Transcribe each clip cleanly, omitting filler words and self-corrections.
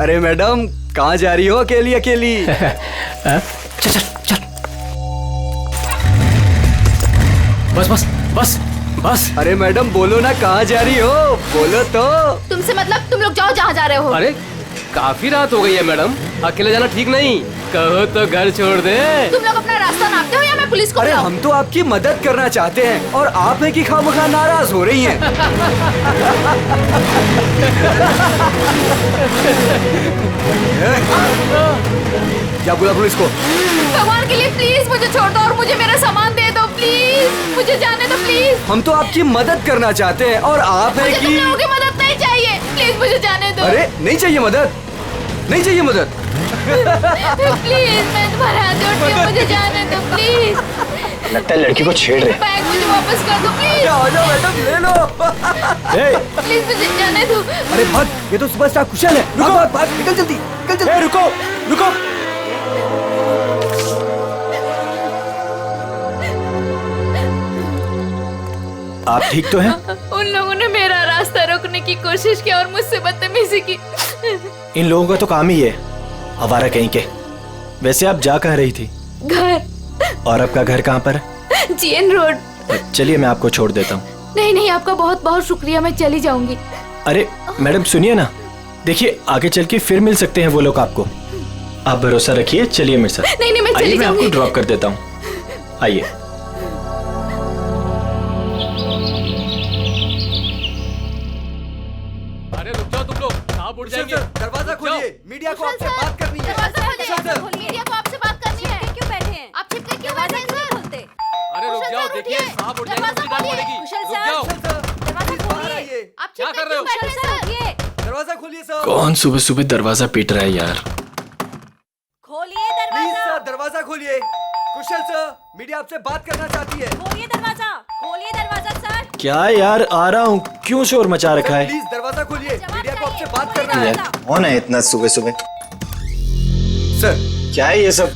अरे मैडम, कहाँ जा रही हो अकेली अकेली? चल चल चल। बस बस बस बस। अरे मैडम बोलो ना, कहाँ जा रही हो? बोलो तो। तुमसे मतलब तुम लोग जाओ जहाँ जा रहे हो। अरे काफी रात हो गई है मैडम, अकेले जाना ठीक नहीं, कहो तो घर छोड़ दे। तुम लोग अपना रास्ता नापते हो या मैं पुलिस को अरे बुलाऊं? हम तो आपकी मदद करना चाहते हैं और आप है कि खामखा नाराज हो रही हैं। क्या बोला पुलिस को? भगवान के लिए प्लीज मुझे छोड़ दो और मुझे मेरा सामान दे दो प्लीज, मुझे जाने दो प्लीज। हम तो आपकी मदद करना चाहते हैं और आप है मुझे कि तुम लोगों की मदद नहीं चाहिए, प्लीज मुझे जाने दो। अरे नहीं चाहिए मदद, नहीं चाहिए मदद। प्लीज मैं तुम्हारा हाथ जोड़ती हूँ, मुझे जाने दो प्लीज। लगता है लड़की को छेड़ रहे। बैग मुझे वापस कर दो प्लीज। आ जाओ मैडम, ले लो। प्लीज मुझे जाने दो। अरे भाग, ये तो सुपरस्टार कुशल है। रुको, भाग भाग, निकल जल्दी, निकल जल्दी। रुको रुको। आप ठीक तो हैं? उन लोगों ने मेरा रास्ता रोकने की कोशिश की और मुझसे बदतमीजी की। इन लोगों का तो काम ही है, आवारा कहीं के। वैसे आप जा कहाँ रही थी? घर। और आपका घर कहाँ पर है? GN road. चलिए मैं आपको छोड़ देता हूँ। नहीं नहीं, आपका बहुत बहुत शुक्रिया, मैं चली जाऊंगी। अरे मैडम सुनिए ना, देखिए आगे चल के फिर मिल सकते हैं वो लोग आपको। आप भरोसा रखिए, चलिए मेरे साथ। नहीं नहीं, मैं आइए, चली मैं आपको जाऊंगी। ड्रॉप कर देता हूँ, आइए। अरे रुक जाओ तुम लोग, कहाँ उड़ जाएंगे? दरवाजा खोलिए, मीडिया को आपसे बात करनी है। दरवाजा खोलिए, मीडिया को आपसे बात करनी है। क्यों बैठे हैं? आप छिपके क्यों बैठे हैं सर? अरे रुक जाओ, देखिए साहब उड़ जाएंगे, उसकी डांट पड़ेगी। रुक जाओ। आप क्या छिपके क्यों बैठे हैं सर? दरवाजा खोलिए सर। कौन सुबह सुबह दरवाजा पीट रहा है यार? खोलिए प्लीज दरवाजा। सर, दरवाजा खोलिए। कुशल सर, मीडिया आपसे बात करना चाहती है। खोलिए दरवाजा, खोलिए दरवाजा सर। क्या यार, आ रहा हूँ, क्यों शोर मचा रखा है? प्लीज दरवाजा खोलिए, जवाब मीडिया को आपसे चाहिए, बात खोलिए करना है। दरवाजा। कौन है इतना सुबह सुबह? सर क्या है ये सब?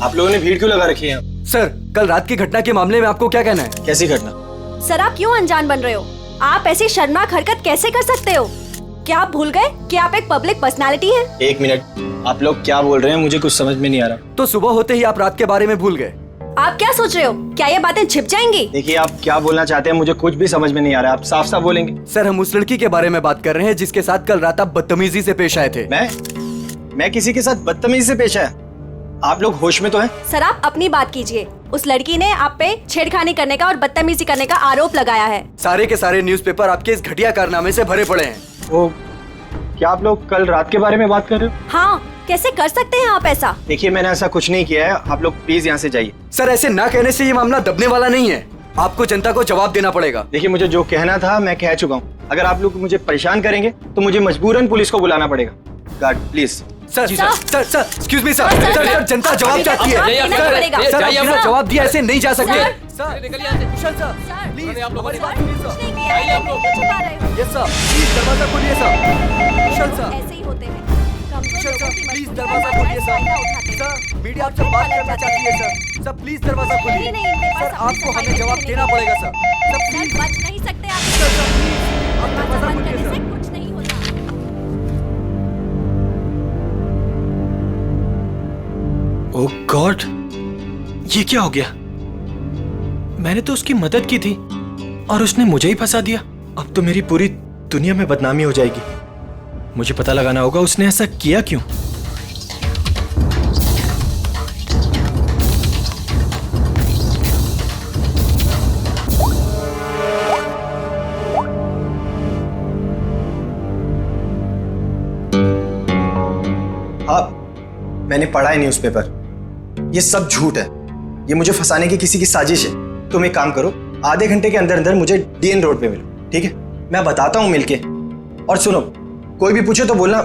आप लोगों ने भीड़ क्यों लगा रखी है? सर, कल रात की घटना के मामले में आपको क्या कहना है? कैसी घटना? सर आप क्यों अनजान बन रहे हो? आप ऐसी शर्मनाक हरकत कैसे कर सकते हो? क्या आप भूल गए कि आप एक पब्लिक पर्सनालिटी हैं? एक मिनट, आप लोग क्या बोल रहे हैं? मुझे कुछ समझ में नहीं आ रहा। तो सुबह होते ही आप रात के बारे में भूल गए। आप क्या सोच रहे हो? क्या ये बातें छिप जाएंगी? देखिए आप क्या बोलना चाहते हैं, मुझे कुछ भी समझ में नहीं आ रहा है। आप साफ साफ बोलेंगे। सर, हम उस लड़की के बारे में बात कर रहे हैं जिसके साथ कल रात आप बदतमीजी से पेश आए थे। मैं किसी के साथ बदतमीजी से पेश आया? आप लोग होश में तो हैं? सर आप अपनी बात कीजिए। उस लड़की ने आप पे छेड़खानी करने का और बदतमीजी करने का आरोप लगाया है। सारे के सारे न्यूज़पेपर आपके इस घटिया कारनामे से भरे पड़े हैं। वो क्या आप लोग कल रात के बारे में बात कर रहे हो? हाँ, कैसे कर सकते हैं आप ऐसा? देखिए मैंने ऐसा कुछ नहीं किया है, आप लोग प्लीज यहाँ से जाइए। सर, ऐसे ना कहने से ये मामला दबने वाला नहीं है। आपको जनता को जवाब देना पड़ेगा। देखिए मुझे जो कहना था मैं कह चुका हूँ। अगर आप लोग मुझे परेशान करेंगे तो मुझे मजबूरन पुलिस को बुलाना पड़ेगा। Guard please. Sir sir sir, excuse me sir, sir जनता जवाब चाहती है। जाइए, सर, पड़ेगा। सर, जाइए, बिना आप जवाब दिया ऐसे नहीं जा सकते। सर, सर, निकलिए यहाँ से। कुशल सर, सर, प्लीज आप लोगों ने हमारी बात सर, सुनिए कुछ सर। नहीं किया है, आप क्यों छुपा रहे हो? यस सर, प्लीज दरवाजा खोलिए सर। कुशल सर, ऐसे ही होते हैं। कमजोर कुशल लोगों सर, की प्लीज मजबूरी दरवाजा का खोलिए फायदा सर। उठाते हैं। सर, मीडिया आपसे बात करना चाहती है सर। सर प्लीज दरवाजा खोलिए। नहीं, इनके पास सर, अपनी आपको सफाई हमें जवाब नहीं देना है। पड़ेगा सर। सर सर प्लीज, बच नहीं सकते आप। सर सर प्लीज, आप दरवाजा दरवाजा बंद खोलिए करने से सर। कुछ नहीं होता। ओह गॉड, ये क्या हो गया? मैंने तो उसकी मदद की थी और उसने मुझे ही फंसा दिया। अब तो मेरी पूरी दुनिया में बदनामी हो जाएगी। मुझे पता लगाना होगा उसने ऐसा किया क्यों। हाँ, मैंने पढ़ा है न्यूज़पेपर। ये सब झूठ है। ये मुझे फंसाने की किसी की साजिश है। तुम एक काम करो, आधे घंटे के अंदर अंदर मुझे डीएन रोड पे मिलो, ठीक है? मैं बताता हूँ मिलके। और सुनो, कोई भी पूछे तो बोलना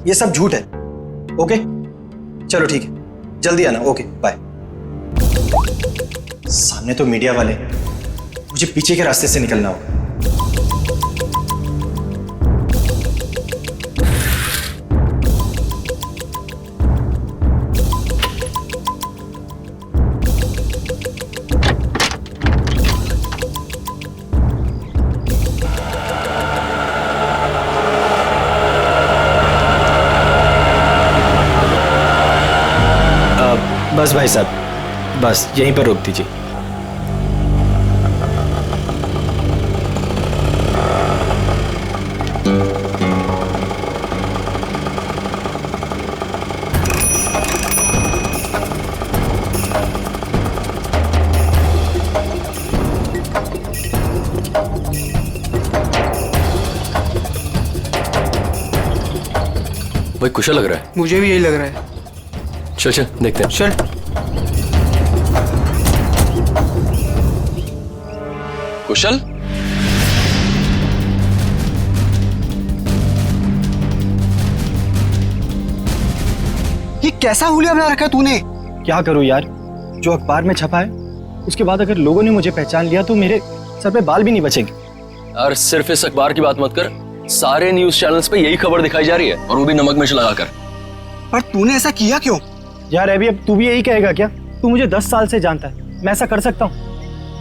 ये सब झूठ है। ओके चलो ठीक है, जल्दी आना। Okay bye. सामने तो मीडिया वाले, मुझे पीछे के रास्ते से निकलना होगा। बस भाई साहब, बस यहीं पर रोक दीजिए। भाई कुशल लग रहा है। मुझे भी यही लग रहा है। चल चल देखते हैं। चल। कुशल, ये कैसा हुलिया बना रखा है तूने? क्या करूं यार, जो अखबार में छपा है उसके बाद अगर लोगों ने मुझे पहचान लिया तो मेरे सर पे बाल भी नहीं बचेंगे। यार सिर्फ इस अखबार की बात मत कर, सारे न्यूज चैनल्स पे यही खबर दिखाई जा रही है, और वो भी नमक मिर्च लगाकर। पर तूने ऐसा किया क्यों? यार अभी अब तू भी यही कहेगा क्या? तू मुझे 10 साल से जानता है, मैं ऐसा कर सकता हूँ?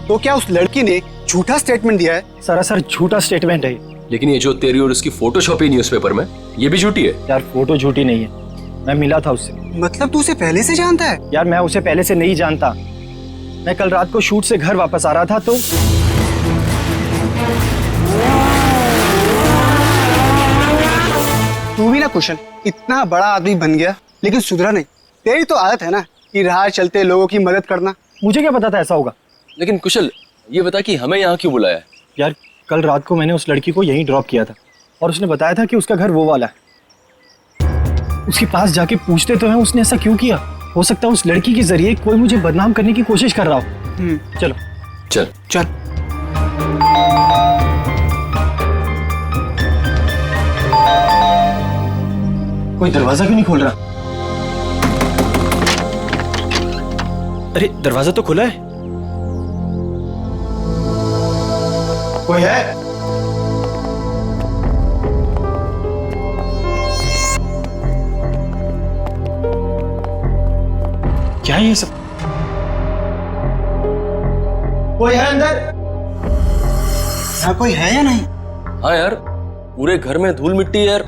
तो क्या उस लड़की ने झूठा स्टेटमेंट दिया है? सरासर झूठा स्टेटमेंट है। लेकिन ये जो तेरी और उसकी फोटो छपी न्यूज़पेपर में, ये भी झूठी है। यार फोटो झूठी नहीं है, मैं मिला था उससे। मतलब तू उसे पहले से जानता है? यार मैं उसे पहले से नहीं जानता, मैं कल रात को शूट से घर वापस आ रहा था तो तू भी ना कुशल, इतना बड़ा आदमी बन गया लेकिन सुधरा नहीं। तेरी तो आदत है ना कि राह चलते लोगों की मदद करना। मुझे क्या पता था ऐसा होगा। लेकिन कुशल, ये बता कि हमें यहाँ क्यों बुलाया है? यार कल रात को मैंने उस लड़की को यहीं ड्रॉप किया था और उसने बताया था कि उसका घर वो वाला है। उसके पास जाके पूछते तो हैं उसने ऐसा क्यों किया। हो सकता है उस लड़की के जरिए कोई मुझे बदनाम करने की कोशिश कर रहा हो। चलो चल चल। कोई दरवाजा क्यों नहीं खोल रहा? अरे दरवाजा तो खुला है। कोई है? क्या है ये सब? कोई है अंदर? यहाँ कोई है या नहीं? हाँ यार, पूरे घर में धूल मिट्टी है यार,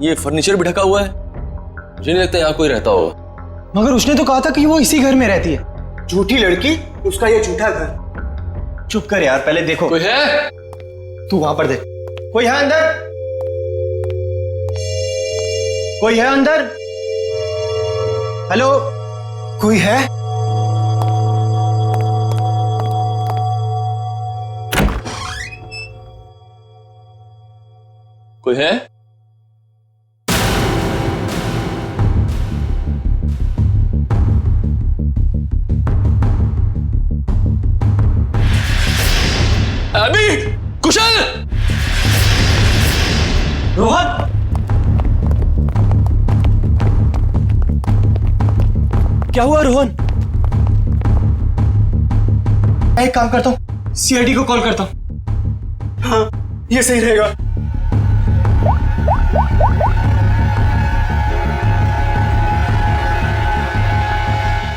ये फर्नीचर भी ढका हुआ है, मुझे नहीं लगता यहाँ कोई रहता होगा। मगर उसने तो कहा था कि वो इसी घर में रहती है। झूठी लड़की, उसका ये झूठा घर। चुप कर यार, पहले देखो। कोई है? तू वहां पर देख। कोई है अंदर? कोई है अंदर? हेलो? कोई है? कोई है? अभी कुशल, रोहन, क्या हुआ रोहन? मैं एक काम करता हूं, सीआईडी को कॉल करता हूं। हाँ, ये सही रहेगा।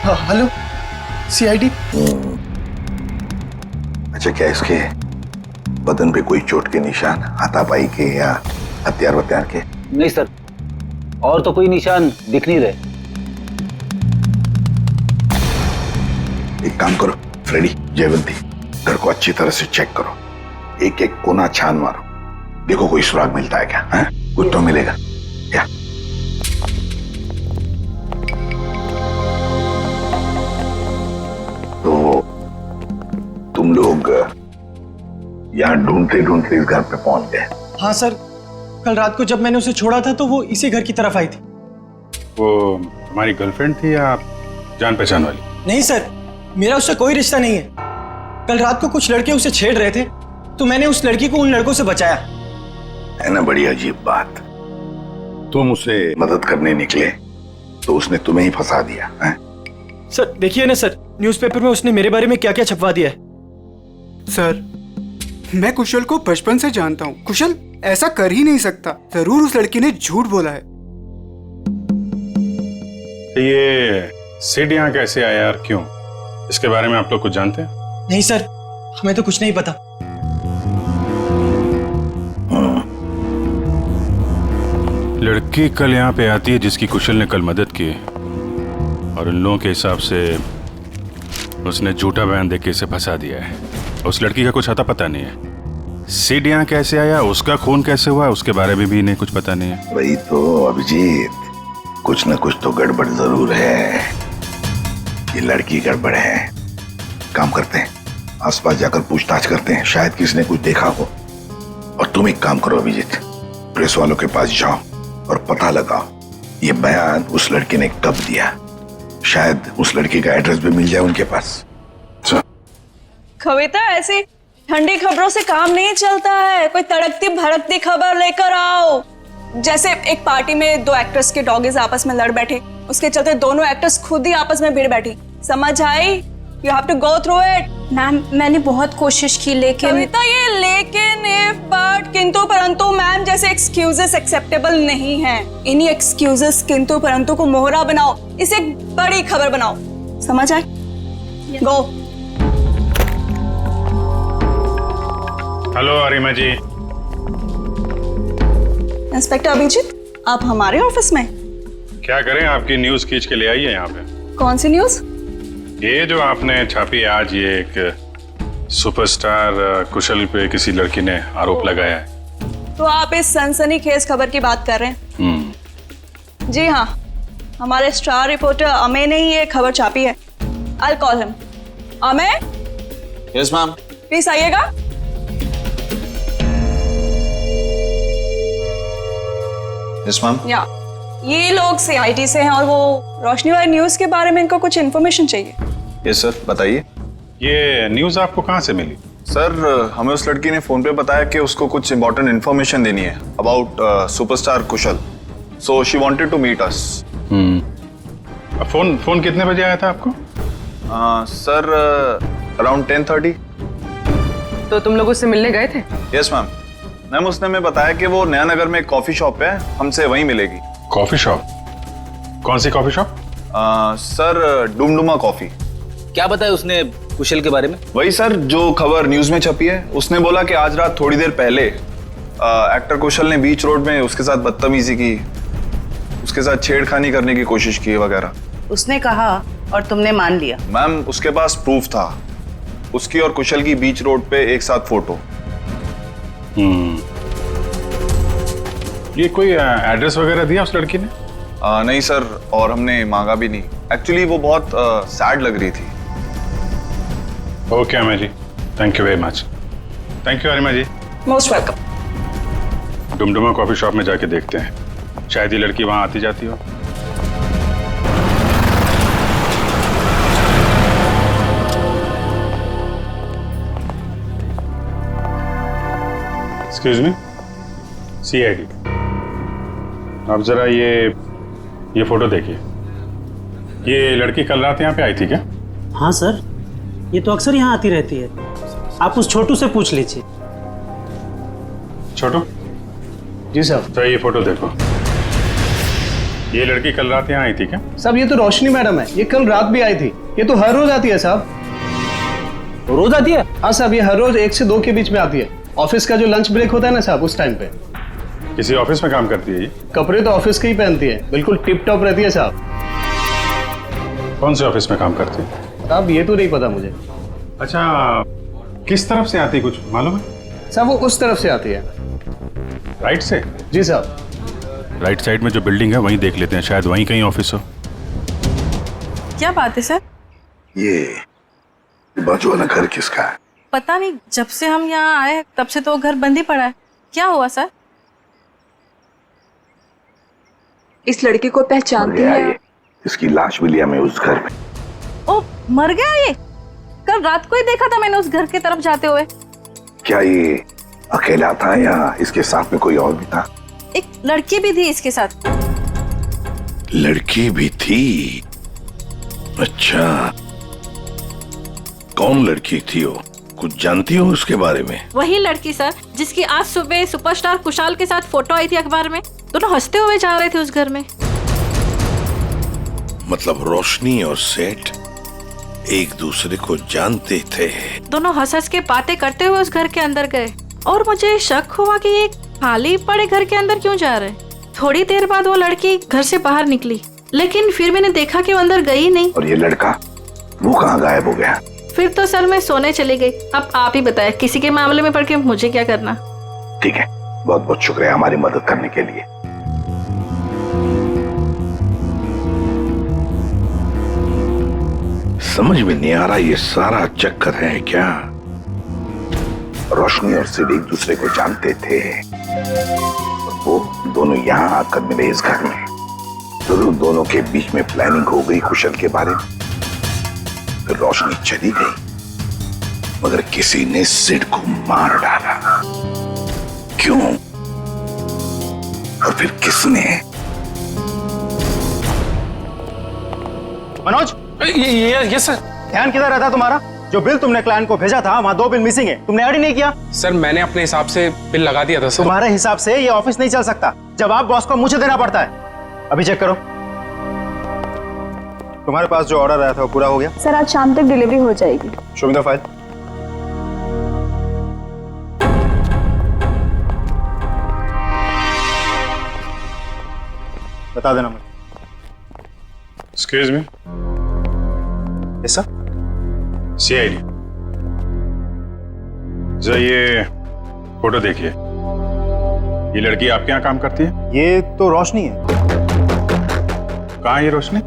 हाँ हेलो, सीआईडी। अच्छा, क्या इसके बदन पे कोई चोट के निशान, हाथापाई के या हथियार वत्यार के? नहीं सर, और तो कोई निशान दिख नहीं रहे। एक काम करो फ्रेडी, जयवंती, घर को अच्छी तरह से चेक करो, एक एक कोना छान मारो, देखो कोई सुराग मिलता है क्या? है? कुछ तो मिलेगा क्या? तो तुम लोग यहाँ ढूंढते ढूंढते इस घर पे पहुंच गए? हाँ सर, कल रात को जब मैंने उसे छोड़ा था तो वो इसी घर की तरफ आई थी। वो तुम्हारी गर्लफ्रेंड थी या जान पहचान वाली? नहीं सर, मेरा उससे कोई रिश्ता नहीं है। कल रात को कुछ लड़के उसे छेड़ रहे थे तो मैंने उस लड़की को उन लड़कों से बचाया। है ना बड़ी अजीब बात। तुम उसे मदद करने निकले तो उसने तुम्हें ही फंसा दिया है? सर देखिए ना सर, न्यूज़पेपर में उसने मेरे बारे में क्या क्या छपवा दिया है। सर, मैं कुशल को बचपन से जानता हूँ। कुशल ऐसा कर ही नहीं सकता। जरूर उस लड़की ने झूठ बोला है। ये सिड यहाँ कैसे आया यार, क्यों? इसके बारे में आप लोग कुछ जानते हैं? नहीं सर, हमें तो कुछ नहीं पता। लड़की कल यहाँ पे आती है जिसकी कुशल ने कल मदद की, और उन लोगों के हिसाब से उसने झूठा बयान देके इसे फंसा दिया है। उस लड़की का कुछ अता पता नहीं है। सिड यहाँ कैसे आया, उसका खून कैसे हुआ, उसके बारे में भी इन्हें कुछ पता नहीं है। वही तो अभिजीत, कुछ न कुछ तो गड़बड़ जरूर है। ये लड़की गड़बड़ है। काम करते हैं, आसपास जाकर पूछताछ करते हैं, शायद किसी ने कुछ देखा हो। और तुम एक काम करो अभिजीत, प्रेस वालों के पास जाओ और पता लगाओ ये बयान उस लड़की ने कब दिया। शायद उस लड़की का एड्रेस भी मिल जाए उनके पास। कविता, ऐसी ठंडी खबरों से काम नहीं चलता है। कोई तड़कती भड़कती खबर लेकर आओ। जैसे एक पार्टी में 2 एक्टर्स के डॉगीज आपस में लड़ बैठे, उसके चलते दोनों एक्टर्स खुद ही आपस में भिड़ बैठी। समझ आई? You have to go through it. Ma'am, मैंने बहुत कोशिश की लेकिन कविता, ये लेकिन if but किंतु परंतु मैम जैसे एक्सक्यूजेस एक्सेप्टेबल नहीं हैं। इन्हीं एक्सक्यूजेस किंतु परंतु को मोहरा बनाओ, इसे एक बड़ी खबर बनाओ। समझ आए? गो। हेलो अरिमा जी। इंस्पेक्टर अभिजीत, आप हमारे ऑफिस में? क्या करें, आपकी न्यूज खींच के ले आई है यहाँ पे। कौन सी न्यूज? ये जो आपने छापी है आज, ये एक सुपरस्टार कुशल पे किसी लड़की ने आरोप लगाया है। तो आप इस सनसनीखेज खबर की बात कर रहे हैं? जी हाँ, हमारे स्टार रिपोर्टर अमेय ने ही ये खबर छापी है। I'll call him. Amey? Yes ma'am. Please आइएगा। Yes ma'am. या ये लोग CID से हैं और वो रोशनी वाली न्यूज के बारे में इनको कुछ इन्फॉर्मेशन चाहिए। यस सर, बताइए। ये न्यूज आपको कहाँ से मिली? सर, हमें उस लड़की ने फोन पे बताया कि उसको कुछ इंपॉर्टेंट इन्फॉर्मेशन देनी है about superstar Kushal, so she wanted to meet us. Phone कितने बजे आया था आपको? Sir, around 10:30। तो तुम लोग उससे मिलने गए थे? Yes ma'am. मैम, उसने हमें बताया कि वो नया नगर में एक कॉफी शॉप है, हमसे वहीं मिलेगी। Coffee shop? कौन सी coffee shop? Sir, Dumduma coffee. क्या बताया उसने कुशल के बारे में? वही सर, जो खबर न्यूज में छपी है। उसने बोला कि आज रात थोड़ी देर पहले एक्टर कुशल ने बीच रोड में उसके साथ बदतमीजी की, उसके साथ छेड़खानी करने की कोशिश की वगैरह। उसने कहा और तुमने मान लिया? मैम, उसके पास प्रूफ था, उसकी और कुशल की बीच रोड पे एक साथ फोटो। ये कोई एड्रेस वगैरह दिया उस लड़की ने? नहीं सर, और हमने मांगा भी नहीं। एक्चुअली वो बहुत सैड लग रही थी। Okay Amey ji, thank you very much. Thank you Arima ji. Most welcome. Dumduma coffee shop में जाके देखते हैं, शायद ये लड़की वहां आती जाती हो। एक्सक्यूज मी, CID, आप जरा ये फोटो देखिए। ये लड़की कल रात यहाँ पे आई थी क्या? हाँ सर, ये तो अक्सर यहाँ आती रहती है। आप उस छोटू से पूछ लीजिए। छोटू? जी सर। तो ये फोटो देखो, ये लड़की कल रात यहाँ आई थी क्या? साहब, ये तो रोशनी मैडम है, ये कल रात भी आई थी। ये तो हर रोज आती है साहब। रोज आती है? हाँ साहब, ये हर रोज 1 से 2 के बीच में आती है। ऑफिस का जो लंच ब्रेक होता है ना साहब, उस टाइम पे। किसी ऑफिस में काम करती है ये? कपड़े तो ऑफिस के ही पहनती है, बिल्कुल टिप टॉप रहती है साहब। कौन से ऑफिस में काम करती है? साहब, ये तो नहीं पता मुझे। अच्छा, किस तरफ से आती है कुछ मालूम है? साहब, वो उस तरफ से आती है। राइट से? जी साहब। राइट साइड में जो बिल्डिंग है वहीं देख लेते हैं, शायद वहीं कहीं ऑफिस हो। क्या बात है सर? ये बाजू वाला घर किसका है? पता नहीं, जब से हम यहाँ आए तब से तो घर बंद ही पड़ा है। क्या हुआ सर? इस लड़के को पहचानती है? इसकी लाश मिली हमें उस घर में। ओ, मर गया ये? कल रात को ही देखा था मैंने उस घर की तरफ जाते हुए। क्या ये अकेला था या इसके साथ में कोई और भी था? एक लड़की भी थी इसके साथ। लड़की भी थी? अच्छा, कौन लड़की थी वो? कुछ जानती हो उसके बारे में? वही लड़की सर, जिसकी आज सुबह सुपरस्टार कुशाल के साथ फोटो आई थी अखबार में। दोनों हंसते हुए जा रहे थे उस घर में। मतलब रोशनी और सेठ एक दूसरे को जानते थे? दोनों हंस हंस के बातें करते हुए उस घर के अंदर गए और मुझे शक हुआ कि ये खाली पड़े घर के अंदर क्यों जा रहे। थोड़ी देर बाद वो लड़की घर से बाहर निकली, लेकिन फिर मैंने देखा कि वो अंदर गई नहीं। और ये लड़का वो कहाँ गायब हो गया? फिर तो सर मैं सोने चली गई। अब आप ही बताएं, किसी के मामले में पड़ के मुझे क्या करना। ठीक है, बहुत बहुत शुक्रिया हमारी मदद करने के लिए। समझ में नहीं आ रहा ये सारा चक्कर है क्या? रोशनी और सिड एक दूसरे को जानते थे और वो दोनों यहाँ आकर मिले इस घर में। जरूर दोनों के बीच में प्लानिंग हो गई कुशल के बारे में। फिर रोशनी चली गई मगर किसी ने सिड को मार डाला। क्यों और फिर किसने? मनोज, ये सर। ध्यान किधर रहता तुम्हारा? जो बिल तुमने क्लाइंट को भेजा था वहाँ 2 बिल मिसिंग है, तुमने ऐड ही नहीं किया। सर मैंने अपने हिसाब से बिल लगा दिया था सर। तुम्हारे हिसाब से ये ऑफिस नहीं चल सकता, जवाब बॉस को मुझे देना पड़ता है। अभी चेक करो, तुम्हारे पास जो ऑर्डर आया था वो पूरा हो गया? सर आज शाम तक डिलीवरी हो जाएगी। Show me the file. बता देना मुझे। Excuse me. Yes sir. CID, जरा ये फोटो देखिए। ये लड़की आपके यहाँ काम करती है? ये तो रोशनी है। कहाँ है ये रोशनी?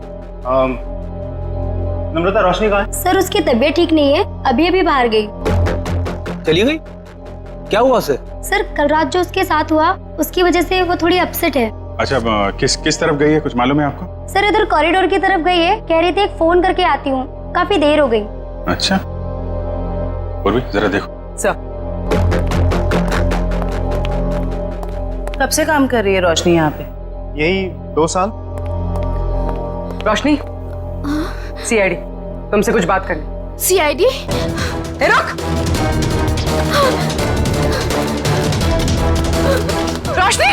नम्रता, रोशनी कहाँ है? सर उसकी तबीयत ठीक नहीं है, अभी अभी बाहर गई। चली गई? क्या हुआ उसे? सर कल रात जो उसके साथ हुआ उसकी वजह से वो थोड़ी अपसेट है। अच्छा, किस तरफ गई है, कुछ मालूम है आपको? सर इधर कॉरिडोर की तरफ गई है, कह रही थी एक फोन करके आती हूँ, काफी देर हो गई। अच्छा, और भी जरा देखो। सर कब से काम कर रही है रोशनी यहाँ पे? यही 2 साल। रोशनी, सीआईडी तुमसे कुछ बात करनी। सीआईडी? रुक। रोशनी!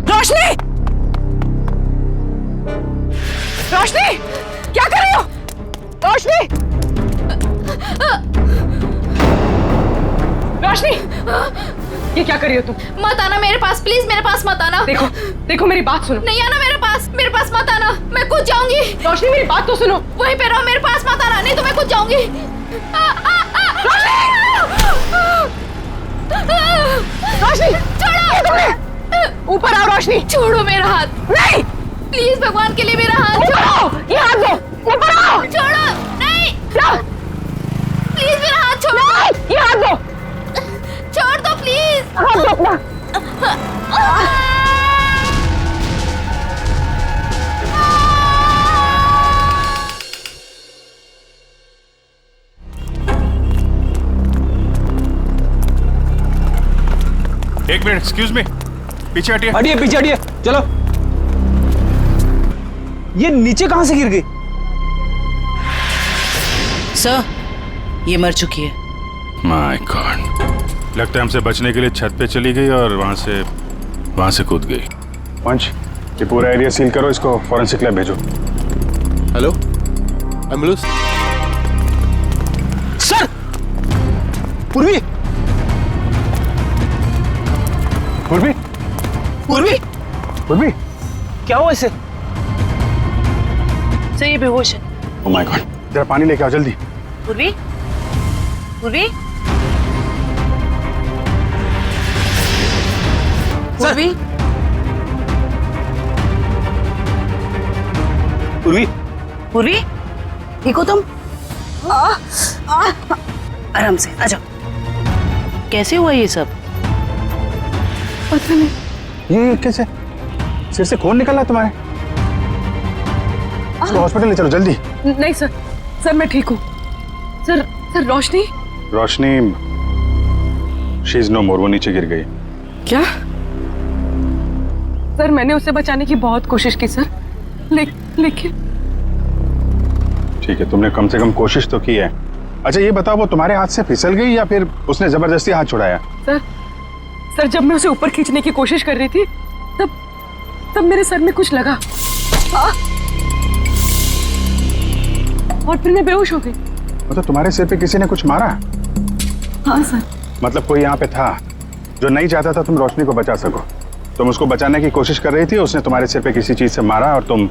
रोशनी! रोशनी! क्या कर रही हो? रोशनी! रोशनी! ये क्या कर रही हो तुम? मत आना मेरे पास, प्लीज मेरे पास मत आना। देखो, देखो मेरी बात सुनो। नहीं आना मेरे पास मत आना, मैं कूद जाऊंगी। रोशनी मेरी बात तो सुनो। वहीं पे रहो, मेरे पास मत आना, नहीं तो मैं कूद जाऊंगी। रोशनी! छोड़ो! ऊपर आओ रोशनी। छोड़ो मेरा हाथ। नहीं! प्लीज भगवान के लिए मेरा हाथ छोड़ो। ये हाथ दो। ऊपर आओ। छोड़ो। नहीं, प्लीज मेरा हाथ छोड़ो। नहीं, ये हाथ दो। छोड़ दो प्लीज। हाथ दो अपना। एक मिनट, एक्सक्यूज मी, पीछे हटिए। हटिए, पीछे हटिए, चलो। ये नीचे कहां से गिर गई? सर ये मर चुकी है। माय गॉड, लगता है हमसे बचने के लिए छत पे चली गई और वहां से कूद गई। पंच, ये पूरा एरिया सील करो, इसको फॉरेंसिक लैब भेजो। Hello, ambulance. सर! पूर्वी! पूर्वी! पूर्वी! पूर्वी! क्या हुआ इसे? सर ये बेहोश है। ओह माय गॉड, जरा पानी लेके आओ जल्दी। पूर्वी? पूर्वी? पूर्वी? पूर्वी! पूर्वी? ठीक हो तुम? आराम से आ जाओ। कैसे हुआ ये सब? पता नहीं। ये कैसे? सिर से खून निकल रहा है तुम्हारे? इसको हॉस्पिटल ले चलो जल्दी। नहीं सर, सर मैं ठीक हूँ। Sir Roshni? Roshni she is no more, वो नीचे गिर गई। क्या? सर मैंने उसे बचाने की बहुत कोशिश की सर, लेकिन ठीक है, तुमने कम से कम कोशिश तो की है। अच्छा ये बताओ, वो तुम्हारे हाथ से फिसल गई या फिर उसने जबरदस्ती हाथ छुड़ाया? सर सर जब मैं उसे ऊपर खींचने की कोशिश कर रही थी तब मेरे सर में कुछ लगा और फिर मैं बेहोश हो गई। मतलब तुम्हारे सिर पे किसी ने कुछ मारा? हाँ सर। मतलब कोई यहाँ पे था जो नहीं चाहता था तुम रोशनी को बचा सको। तुम उसको बचाने की कोशिश कर रही थी, उसने तुम्हारे सिर पे किसी चीज से मारा और तुम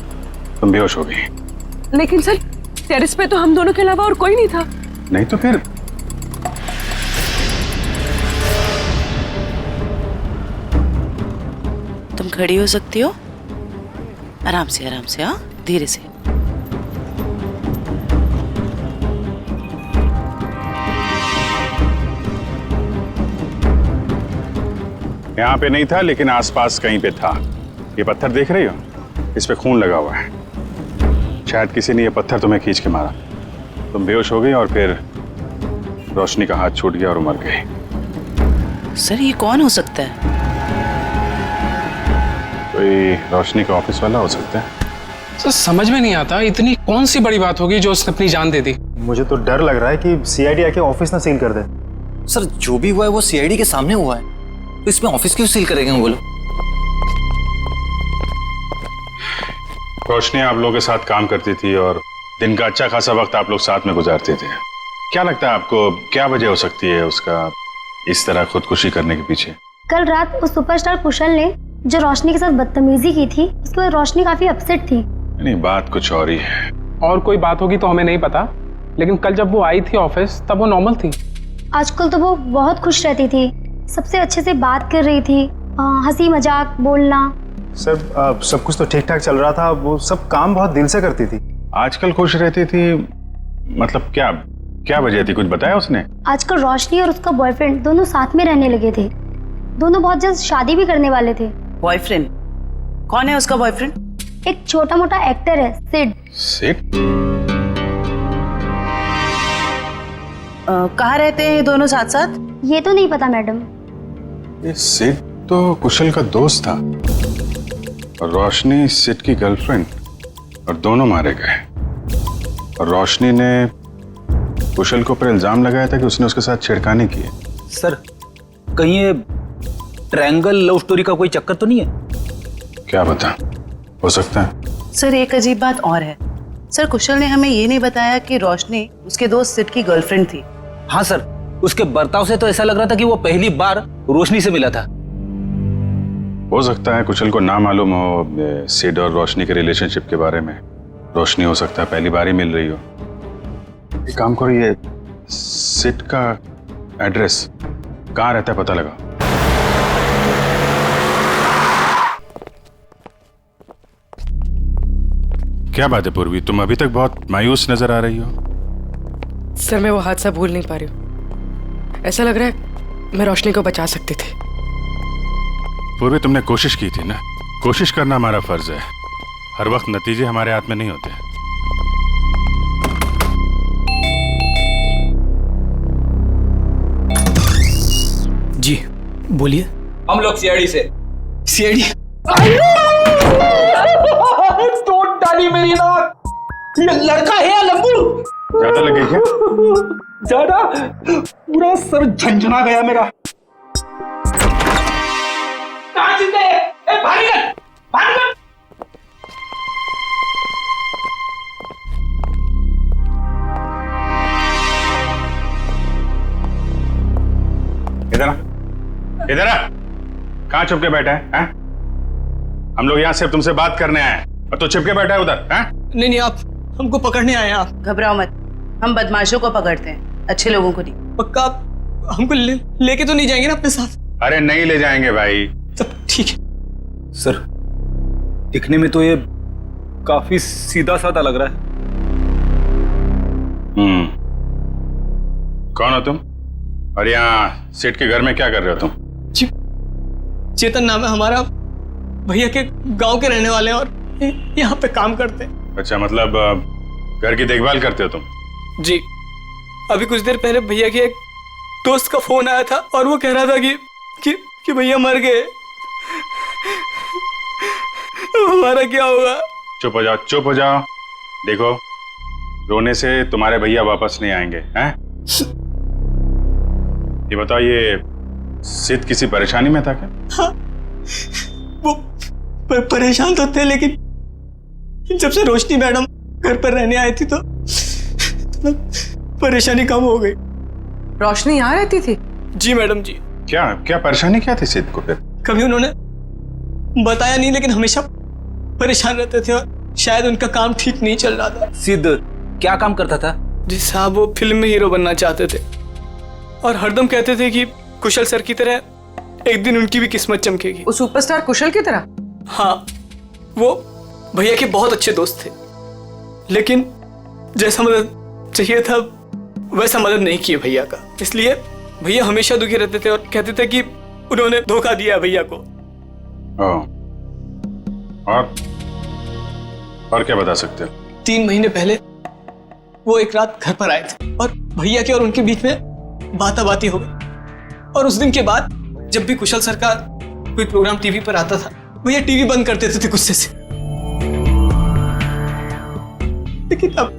बेहोश हो गई। लेकिन सर टेरेस पे तो हम दोनों के अलावा और कोई नहीं था। नहीं तो फिर? तुम खड़ी हो सकती हो? आराम से हाँ, धीरे से। यहाँ पे नहीं था लेकिन आसपास कहीं पे था। ये पत्थर देख रही हो? इस पे खून लगा हुआ है। शायद किसी ने ये पत्थर तुम्हें खींच के मारा। तुम बेहोश हो गई और फिर रोशनी का हाथ छूट गया और मर गई। सर ये कौन हो सकता है? कोई रोशनी का ऑफिस वाला हो सकता है। सर समझ में नहीं आता इतनी कौन सी बड़ी बात होगी जो उसने अपनी जान दे दी। मुझे तो डर लग रहा है कि सीआईडी आके ऑफिस ना सील कर दे। सर जो भी हुआ है वो सीआईडी के सामने हुआ है, तो इसमें ऑफिस क्यों सील करेंगे वो लोग? रोशनी आप लोगों के साथ काम करती थी और दिन का अच्छा खासा वक्त आप लोग साथ में गुजारते थे। क्या लगता है आपको, क्या वजह हो सकती है उसका इस तरह खुदकुशी करने के पीछे? कल रात उस सुपरस्टार कुशल ने जो रोशनी के साथ बदतमीजी की थी, उसके बाद रोशनी काफी अपसेट थी। नहीं, बात कुछ और ही है। और कोई बात होगी तो हमें नहीं पता, लेकिन कल जब वो आई थी ऑफिस तब वो नॉर्मल थी। आजकल तो वो बहुत खुश रहती थी, सबसे अच्छे से बात कर रही थी, हंसी मजाक बोलना। सर सब कुछ तो ठीक ठाक चल रहा था, वो सब काम बहुत दिल से करती थी। आजकल खुश रहती थी मतलब क्या वजह थी, कुछ बताया उसने? आजकल रोशनी और उसका बॉयफ्रेंड दोनों साथ में रहने लगे थे। दोनों बहुत जल्द शादी भी करने वाले थे। बॉयफ्रेंड? कौन है उसका बॉयफ्रेंड? एक छोटा मोटा एक्टर है, सिड। सिड? कहाँ रहते हैं ये दोनों साथ साथ? ये तो नहीं पता मैडम। ये सिड तो कुशल का दोस्त था और रोशनी सिड की गर्लफ्रेंड, और दोनों मारे गए। और रोशनी ने कुशल को पर इल्जाम लगाया था कि उसने उसके साथ छेड़खानी की है। सर कहीं ये ट्रायंगल लव स्टोरी का कोई चक्कर तो नहीं है? क्या बता, हो सकता है। सर एक अजीब बात और है। सर कुशल ने हमें ये नहीं बताया कि रोशनी उसके दोस्त सिड की गर्लफ्रेंड थी। हाँ सर, उसके बर्ताव से तो ऐसा लग रहा था कि वो पहली बार रोशनी से मिला था। हो सकता है कुशल को ना मालूम हो सिड और रोशनी के रिलेशनशिप के बारे में। रोशनी हो सकता है पहली बार ही मिल रही हो। एक काम करो, ये सिड का एड्रेस कहाँ रहता है पता लगा। क्या बात है पूर्वी, तुम अभी तक बहुत मायूस नजर आ रही हो। सर मैं वो हादसा भूल नहीं पा रही हूँ। ऐसा लग रहा है मैं रोशनी को बचा सकती थी। पूर्वी तुमने कोशिश की थी ना, कोशिश करना हमारा फर्ज है। हर वक्त नतीजे हमारे हाथ में नहीं होते। जी बोलिए। हम लोग सीआईडी से। सीआईडी? तोड़ डाली मेरी नाक। ये लड़का है या लंबू? ज्यादा लगे क्या? ज्यादा, पूरा सर झंझना गया मेरा। कहाँ जिंदे? ए भारी कर, भारी कर। इधर आ, इधर आ। कहाँ छुप के बैठा है? हम लोग यहाँ सिर्फ तुमसे बात करने आए हैं और तू छिप के बैठा है उधर। नहीं, आप हमको पकड़ने आए हैं। आप घबराओ मत, हम बदमाशों को पकड़ते हैं, अच्छे लोगों को नहीं। पक्का आप हमको लेके तो नहीं जाएंगे ना अपने साथ? अरे नहीं ले जाएंगे भाई। सब ठीक है। सर दिखने में तो ये काफी सीधा साधा लग रहा है। कौन हो तुम और यहाँ सेठ के घर में क्या कर रहे हो तुम? चेतन नाम है हमारा, भैया के गांव के रहने वाले हैं और यहाँ पे काम करते हैं। अच्छा, मतलब घर की देखभाल करते हो तुम? जी, अभी कुछ देर पहले भैया के एक दोस्त का फोन आया था और वो कह रहा था कि भैया मर गए। हमारा क्या होगा? चुप हो जाओ, चुप हो जाओ। देखो, रोने से तुम्हारे भैया वापस नहीं आएंगे हैं? ये बताओ, ये सिद्ध किसी परेशानी में था क्या? हाँ, वो परेशान तो थे, लेकिन जब से रोशनी मैडम घर पर रहने आई थी तो परेशानी कम हो गई। रोशनी यहाँ रहती थी? जी मैडम जी। क्या क्या परेशानी क्या थी सिद्ध को फिर? कभी उन्होंने बताया नहीं, लेकिन हमेशा परेशान रहते थे और शायद उनका काम ठीक नहीं चल रहा था। सिद्ध क्या काम करता था? जी साहब, वो फिल्म में हीरो बनना चाहते थे और हरदम कहते थे कि कुशल सर की तरह एक दिन उनकी भी किस्मत चमकेगी। वो सुपरस्टार कुशल की तरह? हाँ, वो भैया के बहुत अच्छे दोस्त थे, लेकिन जैसा मदद चाहिए था वैसा मदद नहीं किए भैया का। इसलिए भैया हमेशा दुखी रहते थे और कहते थे कि उन्होंने धोखा दिया भैया को। और क्या बता सकते हो? 3 महीने पहले वो एक रात घर पर आए थे और भैया के और उनके बीच में बाताबाती हो गई। और उस दिन के बाद जब भी कुशल सर का कोई प्रोग्राम टीवी पर आता था, भैया टीवी बंद कर देते थे गुस्से से। लेकिन अब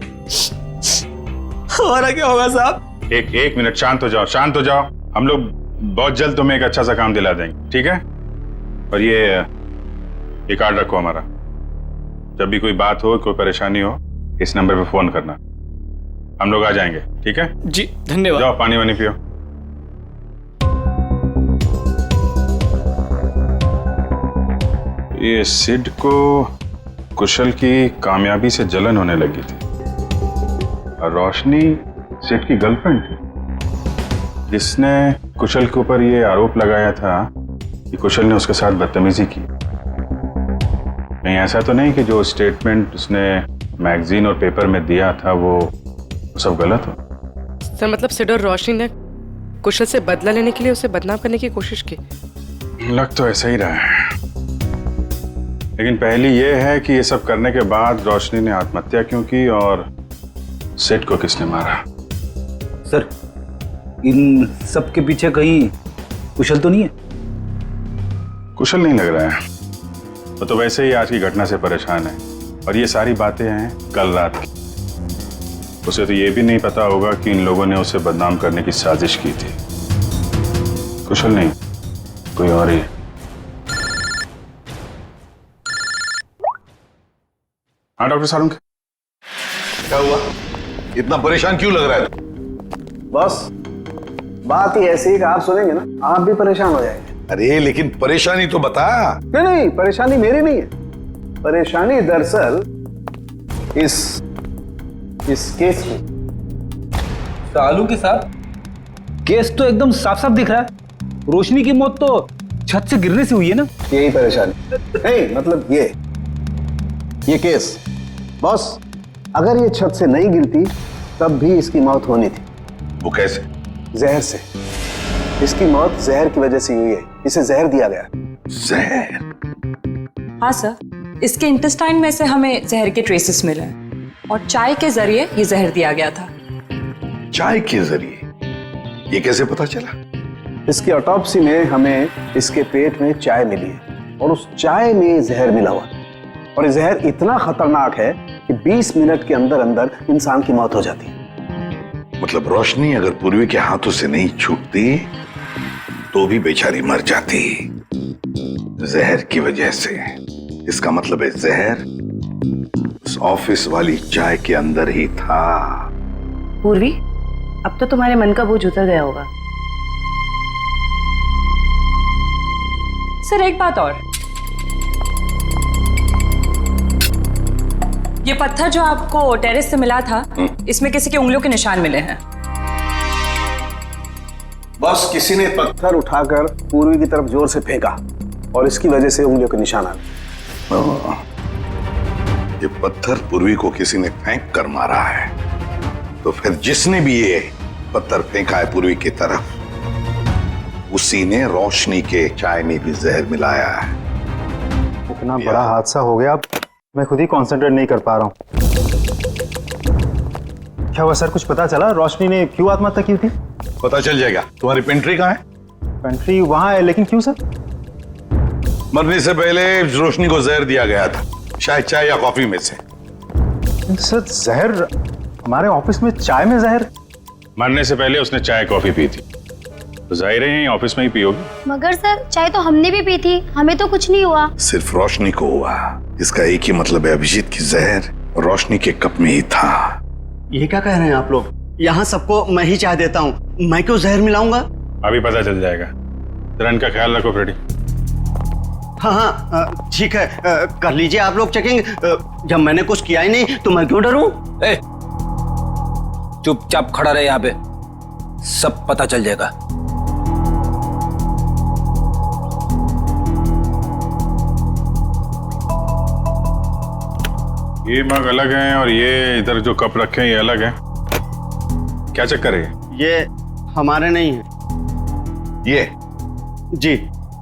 हमारा क्या होगा साहब? एक मिनट, शांत हो जाओ, शांत हो जाओ। हम लोग बहुत जल्द तुम्हें एक अच्छा सा काम दिला देंगे, ठीक है? और ये कार्ड रखो हमारा। जब भी कोई बात हो, कोई परेशानी हो, इस नंबर पे फोन करना, हम लोग आ जाएंगे, ठीक है? जी धन्यवाद। जाओ पानी वानी पियो। ये सिड को कुशल की कामयाबी से जलन होने लगी थी और रोशनी सिड की गर्लफ्रेंड थी, जिसने कुशल के ऊपर ये आरोप लगाया था कि कुशल ने उसके साथ बदतमीजी की। कहीं ऐसा तो नहीं कि जो स्टेटमेंट उसने मैगजीन और पेपर में दिया था वो सब गलत हो? सर मतलब सिड और रोशनी ने कुशल से बदला लेने के लिए उसे बदनाम करने की कोशिश की? लग तो ऐसा ही रहा है, लेकिन पहली ये है कि ये सब करने के बाद रोशनी ने आत्महत्या क्यों की और सिड को किसने मारा? सर इन सब के पीछे कहीं कुशल तो नहीं है? कुशल नहीं लग रहा है, वो तो वैसे ही आज की घटना से परेशान है और ये सारी बातें हैं कल रात की। उसे तो ये भी नहीं पता होगा कि इन लोगों ने उसे बदनाम करने की साजिश की थी। कुशल नहीं, कोई और ही। हाँ डॉक्टर सारुंग, क्या हुआ? इतना परेशान क्यों लग रहा है? बॉस, बात ही ऐसी है कि आप सुनेंगे ना आप भी परेशान हो जाएंगे। अरे लेकिन परेशानी तो बता। नहीं, परेशानी मेरी नहीं है। परेशानी दरअसल इस केस में। सालू के साथ केस तो एकदम साफ साफ दिख रहा है। रोशनी की मौत तो छत से गिरने से हुई है ना? यही परेशानी नहीं, मतलब ये केस बॉस, अगर ये छत से नहीं गिरती तब भी इसकी मौत होनी थी। वो कैसे? जहर से। इसकी मौत जहर की वजह से हुई है। इसे जहर दिया गया। जहर? हाँ सर, इसके इंटेस्टाइन में से हमें जहर के ट्रेसेस मिले हैं और चाय के जरिए ये जहर दिया गया था। चाय के जरिए? ये कैसे पता चला? इसकी ऑटोप्सी में हमें इसके पेट में चाय मिली है और उस चाय में जहर मिला हुआ, और ये जहर इतना खतरनाक है कि 20 मिनट के अंदर अंदर इंसान की मौत हो जाती है। मतलब रोशनी अगर पूर्वी के हाथों से नहीं छूटती तो भी बेचारी मर जाती जहर की वजह से। इसका मतलब है जहर उस ऑफिस वाली चाय के अंदर ही था। पूर्वी, अब तो तुम्हारे मन का बोझ उतर गया होगा। सर एक बात और, ये पत्थर जो आपको टेरेस से मिला था, इसमें किसी की उंगलियों के निशान मिले हैं। बस किसी ने पत्थर उठाकर पूर्वी की तरफ जोर से फेंका और इसकी वजह से उंगलियों के निशान आ गए। ये पत्थर पूर्वी को किसी ने फेंक कर मारा है, तो फिर जिसने भी ये पत्थर फेंका है पूर्वी की तरफ, उसी ने रोशनी के चाय में भी जहर मिलाया है। इतना बड़ा हादसा हो गया, मैं खुद ही कंसंट्रेट नहीं कर पा रहा हूँ। क्या हुआ सर, कुछ पता चला रोशनी ने क्यों आत्महत्या की थी? पता चल जाएगा। तुम्हारी पेंट्री कहाँ है? पेंट्री वहां है, लेकिन क्यों सर? मरने से पहले रोशनी को जहर दिया गया था, शायद चाय या कॉफी में से। सर जहर? हमारे ऑफिस में चाय में जहर? मरने से पहले उसने चाय कॉफी पी थी। तो जाहिर है यहीं ऑफिस में ही पियोगी। मगर सर चाय तो हमने भी पी थी, हमें तो कुछ नहीं हुआ। सिर्फ रोशनी को हुआ। इसका एक ही मतलब है, अभिजीत की जहर रोशनी के कप में ही था। ये क्या कह रहे हैं आप लोग? यहाँ सबको मैं ही चाय देता हूँ, मैं क्यों जहर मिलाऊंगा? अभी पता चल जाएगा। जरा इनका ख्याल रखो फ्रेडी। हाँ हाँ ठीक है, कर लीजिए आप लोग चेकिंग। जब मैंने कुछ किया ही नहीं तो मैं क्यों डरूं? चुपचाप खड़ा रहे यहाँ पे, सब पता चल जाएगा। ये मग अलग हैं और ये इधर जो कप रखे हैं ये अलग हैं। क्या चक्कर है? ये हमारे नहीं है। ये जी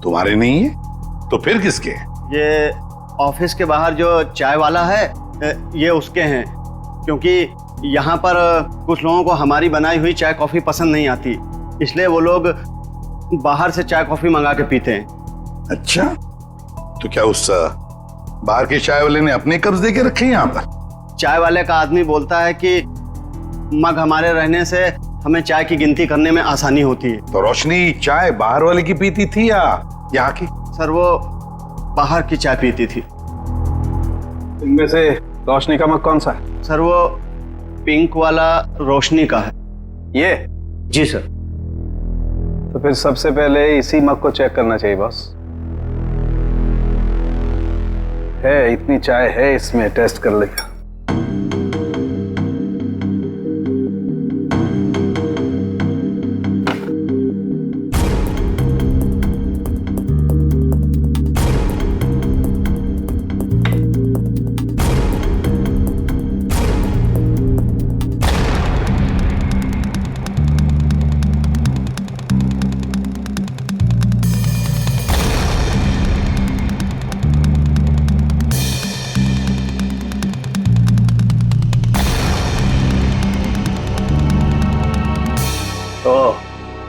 तुम्हारे नहीं है तो फिर किसके? ये ऑफिस के बाहर जो चाय वाला है ये उसके हैं, क्योंकि यहाँ पर कुछ लोगों को हमारी बनाई हुई चाय कॉफी पसंद नहीं आती, इसलिए वो लोग बाहर से चाय कॉफी मंगा के पीते हैं। अच्छा, तो क्या उस बाहर के चाय वाले ने अपने कब्ज दे के रखे यहाँ पर? चाय वाले का आदमी बोलता है कि मग हमारे रहने से हमें चाय की गिनती करने में आसानी होती है। तो रोशनी चाय बाहर वाले की पीती थी या यहाँ की? सर वो बाहर की चाय पीती थी। इनमें से रोशनी का मग कौन सा है? सर वो पिंक वाला रोशनी का है। ये? जी सर। तो फिर सबसे पहले इसी मग को चेक करना चाहिए बॉस। है इतनी चाय है इसमें, टेस्ट कर लेगा।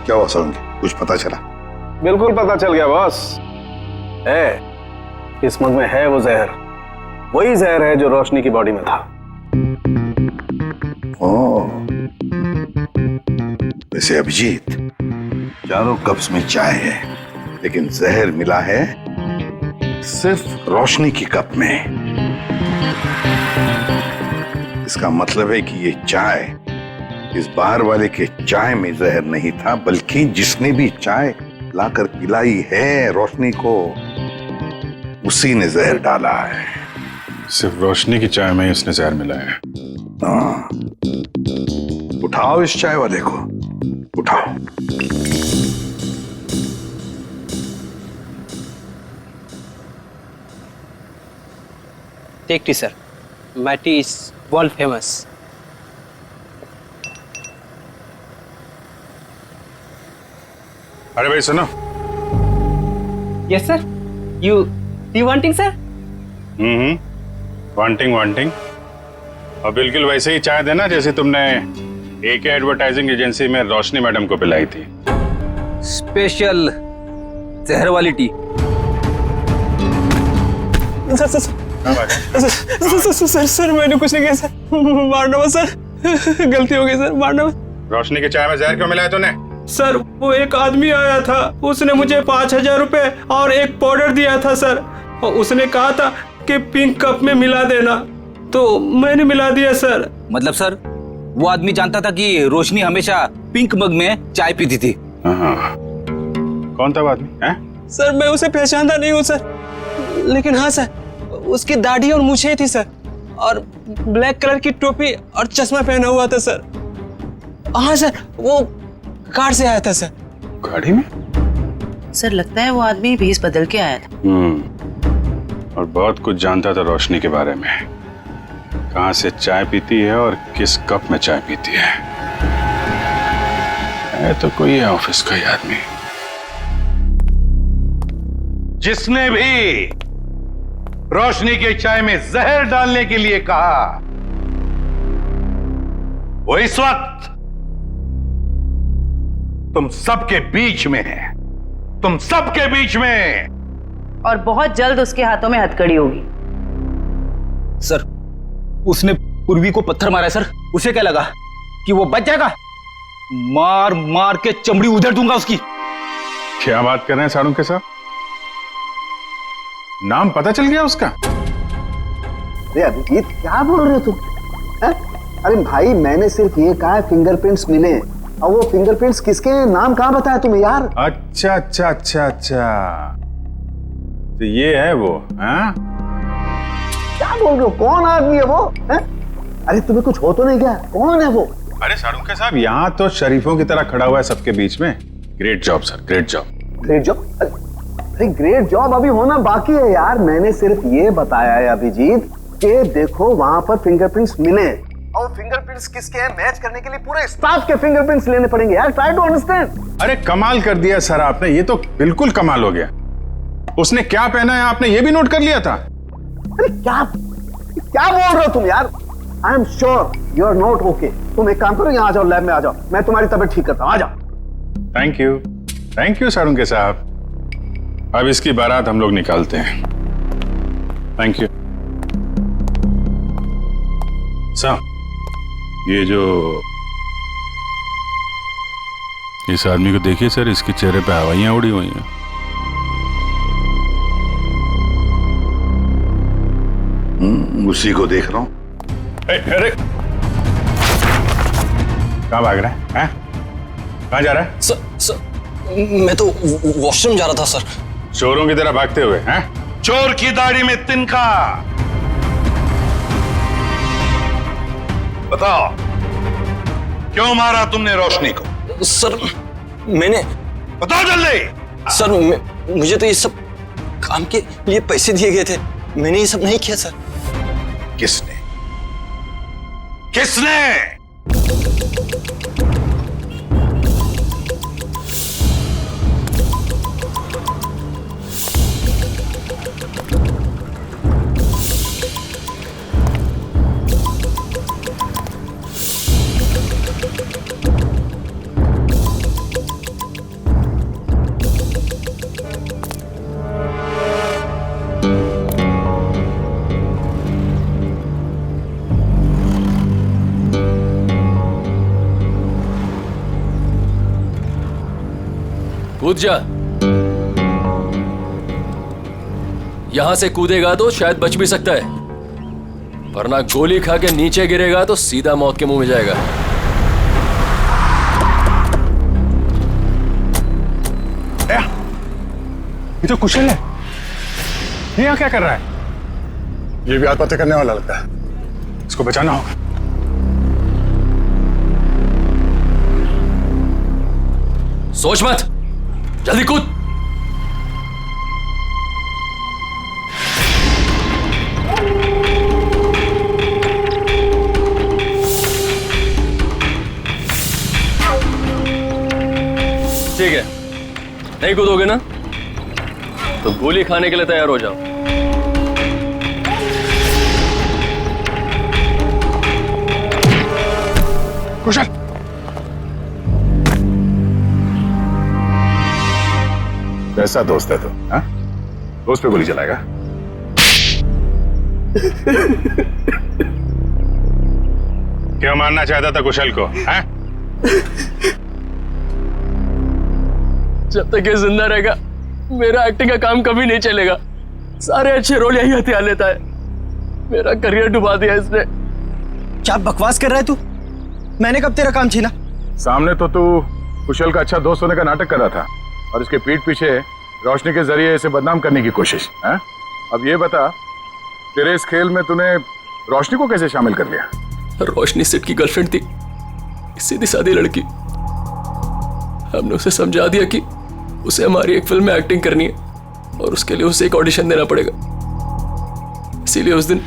क्या हुआ सरोंगी, कुछ पता चला? बिल्कुल पता चल गया बॉस। है इस मग में है वो जहर, वही जहर है जो रोशनी की बॉडी में था। ओह, वैसे अभिजीत, चारों कप्स में चाय है लेकिन जहर मिला है सिर्फ रोशनी की कप में। इसका मतलब है कि ये चाय इस बाहर वाले के चाय में जहर नहीं था, बल्कि जिसने भी चाय लाकर पिलाई है रोशनी को, उसी ने जहर डाला है। सिर्फ रोशनी की चाय में उसने जहर मिलाया है। हाँ, उठाओ इस चाय वाले को, उठाओ। Take tea, sir. My tea is world famous. अरे भाई सुनो। Yes, sir. You wanting, sir? Wanting और बिल्कुल वैसे ही चाय देना जैसे तुमने AK एडवर्टाइजिंग एजेंसी में रोशनी मैडम को पिलाई थी। स्पेशल जहर वाली टी। सर मैंने कुछ नहीं किया सर, मारना मत सर, गलती हो गई सर, मारना मत। रोशनी की चाय में जहर क्यों मिलाया तूने? सर वो एक आदमी आया था, उसने मुझे 5,000 रुपए और एक पाउडर दिया था सर, और उसने कहा था कि पिंक कप में मिला देना, तो मैंने मिला दिया सर। मतलब सर वो आदमी जानता था कि रोशनी हमेशा पिंक मग में चाय पीती थी? कौन था वो आदमी? सर मैं उसे पहचानता नहीं हूँ सर, लेकिन हाँ सर उसकी दाढ़ी और मूछें थी सर, और ब्लैक कलर की टोपी और चश्मा पहना हुआ था सर। हाँ सर वो कार से आया था सर। गाड़ी में? सर लगता है वो आदमी भेष बदल के आया था। और बहुत कुछ जानता था रोशनी के बारे में, कहाँ से चाय पीती है और किस कप में चाय पीती है तो कोई है ऑफिस का ही आदमी। जिसने भी रोशनी के चाय में जहर डालने के लिए कहा, वो इस वक्त तुम सबके बीच में है, तुम सबके बीच में, और बहुत जल्द उसके हाथों में हथकड़ी होगी। सर उसने पूर्वी को पत्थर मारा है सर, उसे क्या लगा कि वो बच जाएगा? मार मार के चमड़ी उधेड़ दूंगा उसकी। क्या बात कर रहे हैं सारुण के साथ? नाम पता चल गया उसका? अरे अभिजीत क्या बोल रहे हो तुम? है? अरे भाई मैंने सिर्फ ये कहा फिंगरप्रिंट्स मिले, और वो फिंगरप्रिंट्स किसके हैं, नाम कहाँ बताया तुम्हें यार? अच्छा अच्छा अच्छा अच्छा, तो ये है वो? हाँ क्या बोल रहे हो? कौन आदमी है वो? है? अरे तुम्हें कुछ हो तो नहीं क्या? कौन है वो? अरे सारुण के साहब, यहाँ तो शरीफों की तरह खड़ा हुआ है सबके बीच में। Great job sir, great job. Great job? अरे ग्रेट जॉब अभी होना बाकी है यार। मैंने सिर्फ ये बताया है अभिजीत कि देखो वहां पर फिंगरप्रिंट्स मिले, और फिंगरप्रिंट्स किसके हैं मैच करने के लिए पूरे स्टाफ के फिंगरप्रिंट्स लेने पड़ेंगे यार। Try to understand. अरे कमाल कर दिया सर आपने, ये तो बिल्कुल कमाल हो गया। उसने क्या पहना है आपने ये भी नोट कर लिया था? अरे क्या क्या बोल रहे हो तुम यार? I am sure you are not okay. तुम एक काम करो, यहाँ आ जाओ, लैब में आ जाओ, मैं तुम्हारी तबीयत ठीक करता हूँ। आ जाओ। थैंक यू सारुण के साहब। अब इसकी बारात हम लोग निकालते हैं। Thank you sir. ये जो इस आदमी को देखिए सर, इसके चेहरे पे हवाइयां उड़ी हुई हैं। उसी को देख रहा हूं। अरे कहाँ भाग रहा है? कहाँ जा रहा है? सर मैं तो वॉशरूम जा रहा था सर। चोरों की तरह भागते हुए हैं? चोर की दाढ़ी में तिनका। बताओ क्यों मारा तुमने रोशनी को? सर मैंने, बताओ जल्दी। सर मुझे तो ये सब काम के लिए पैसे दिए गए थे, मैंने ये सब नहीं किया सर। किसने? किसने? कूद जा। यहां से कूदेगा तो शायद बच भी सकता है, वरना गोली खा के नीचे गिरेगा तो सीधा मौत के मुंह में जाएगा। ये तो कुशल है, ये यहाँ क्या कर रहा है? ये भी आत्महत्या करने वाला लगता है, इसको बचाना होगा। सोच मत, जल्दी कूद। ठीक है, नहीं कूदोगे ना तो गोली खाने के लिए तैयार हो जाओ। कुशल, कैसा दोस्त है तो? हाँ? दोस्त पे गोली चलाएगा? क्यों मारना चाहता था कुशल को? हाँ? जब तक ये जिंदा रहेगा मेरा एक्टिंग का काम कभी नहीं चलेगा। सारे अच्छे रोल यही हथियार लेता है, मेरा करियर डुबा दिया इसने। क्या बकवास कर रहा है तू? मैंने कब तेरा काम छीना? सामने तो तू कुशल का अच्छा दोस्त होने का नाटक कर रहा था, और इसके पीठ पीछे रोशनी के जरिए इसे बदनाम करने की कोशिश है? अब ये बता, तेरे इस खेल में तूने रोशनी को कैसे शामिल कर लिया? रोशनी सेठ की गर्लफ्रेंड थी, सीधी सादी लड़की। हमने उसे समझा दिया कि उसे हमारी एक फिल्म में एक्टिंग करनी है और उसके लिए उसे एक ऑडिशन देना पड़ेगा, इसीलिए उस दिन।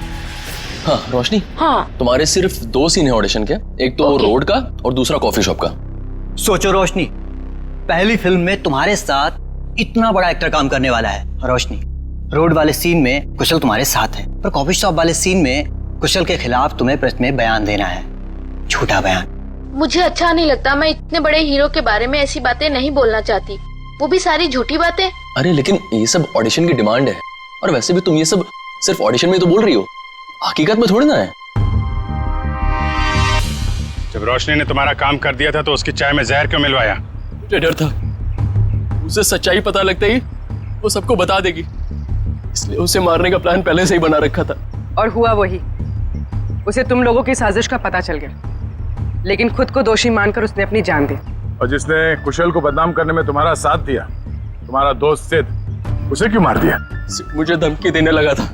हाँ रोशनी, हाँ तुम्हारे सिर्फ 2 सीन है ऑडिशन के, एक तो रोड का और दूसरा कॉफी शॉप का। सोचो रोशनी, पहली फिल्म में तुम्हारे साथ इतना बड़ा एक्टर काम करने वाला है। रोशनी, रोड वाले सीन में कुशल तुम्हारे साथ है, पर कॉफी शॉप वाले सीन में कुशल के खिलाफ तुम्हें प्रेस में बयान देना है, झूठा बयान। मुझे अच्छा नहीं लगता, मैं इतने बड़े हीरो के बारे में ऐसी बातें नहीं बोलना चाहती, वो भी सारी झूठी बातें। अरे लेकिन ये सब ऑडिशन की डिमांड है, और वैसे भी तुम ये सब सिर्फ ऑडिशन में तो बोल रही हो, हकीकत में थोड़ी ना है। जब रोशनी ने तुम्हारा काम कर दिया था तो उसकी चाय में जहर क्यों मिलवाया? मुझे डर था उसे सच्चाई पता लगते ही वो सबको बता देगी, इसलिए उसे मारने का प्लान पहले से ही बना रखा था। और हुआ वही, उसे तुम लोगों की साजिश का पता चल गया, लेकिन खुद को दोषी मानकर उसने अपनी जान दी। और जिसने कुशल को बदनाम करने में तुम्हारा साथ दिया, तुम्हारा दोस्त सिद्ध, उसे क्यों मार दिया? मुझे धमकी देने लगा था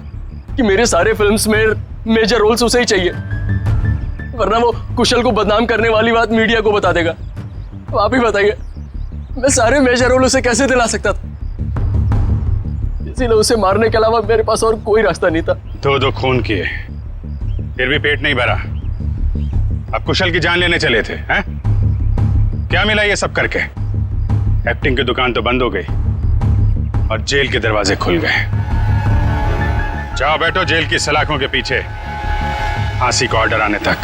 कि मेरे सारे फिल्म्स में मेजर रोल्स उसे ही चाहिए, वरना वो कुशल को बदनाम करने वाली बात मीडिया को बता देगा। तो आप ही बताइए, मैं सारे मेजर रोल उसे कैसे दिला सकता था? इसीलिए उसे मारने के अलावा मेरे पास और कोई रास्ता नहीं था। दो खून किए, फिर भी पेट नहीं भरा। अब कुशल की जान लेने चले थे, हैं? क्या मिला ये सब करके? एक्टिंग की दुकान तो बंद हो गई और जेल के दरवाजे खुल गए। जाओ बैठो जेल की सलाखों के पीछे, फांसी का ऑर्डर आने तक।